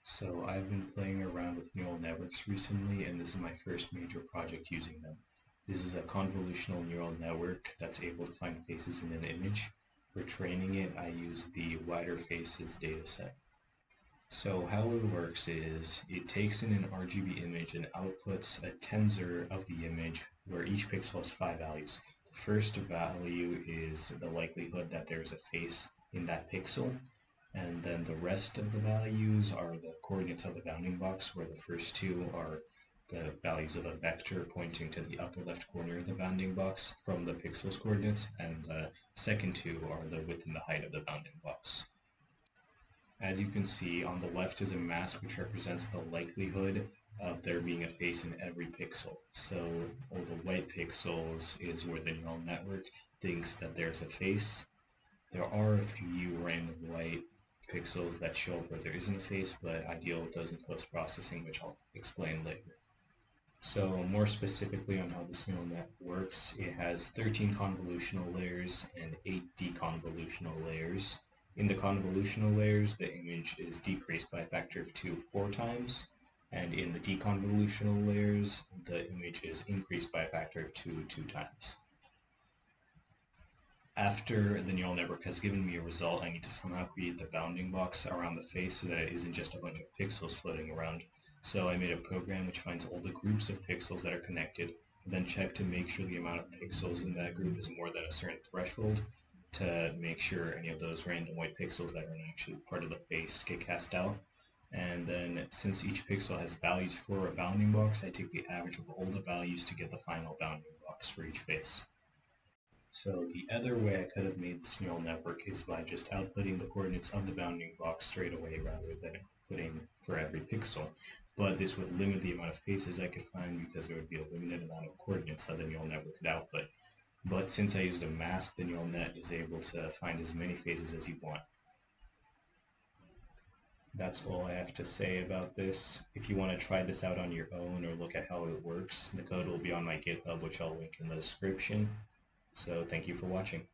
So I've been playing around with neural networks recently, and this is my first major project using them. This is a convolutional neural network that's able to find faces in an image. For training it, I use the wider faces dataset. So how it works is it takes in an RGB image and outputs a tensor of the image where each pixel has five values. The first value is the likelihood that there's a face in that pixel, and then the rest of the values are the coordinates of the bounding box, where the first two are the values of a vector pointing to the upper left corner of the bounding box from the pixel's coordinates, and the second two are the width and the height of the bounding box. As you can see, on the left is a mask which represents the likelihood of there being a face in every pixel. So all the white pixels is where the neural network thinks that there's a face. There are a few random white pixels that show up where there isn't a face, but I deal with those in post-processing, which I'll explain later. So more specifically on how this neural net works, it has 13 convolutional layers and 8 deconvolutional layers. In the convolutional layers, the image is decreased by a factor of 2 four times, and in the deconvolutional layers, the image is increased by a factor of 2 times. After the neural network has given me a result, I need to somehow create the bounding box around the face so that it isn't just a bunch of pixels floating around. So I made a program which finds all the groups of pixels that are connected, and then check to make sure the amount of pixels in that group is more than a certain threshold to make sure any of those random white pixels that are not actually part of the face get cast out. And then since each pixel has values for a bounding box, I take the average of all the values to get the final bounding box for each face. So the other way I could have made this neural network is by just outputting the coordinates of the bounding box straight away rather than outputting for every pixel. But this would limit the amount of faces I could find because there would be a limited amount of coordinates that the neural network could output. But since I used a mask, the neural net is able to find as many faces as you want. That's all I have to say about this. If you want to try this out on your own or look at how it works, the code will be on my GitHub, which I'll link in the description. So thank you for watching.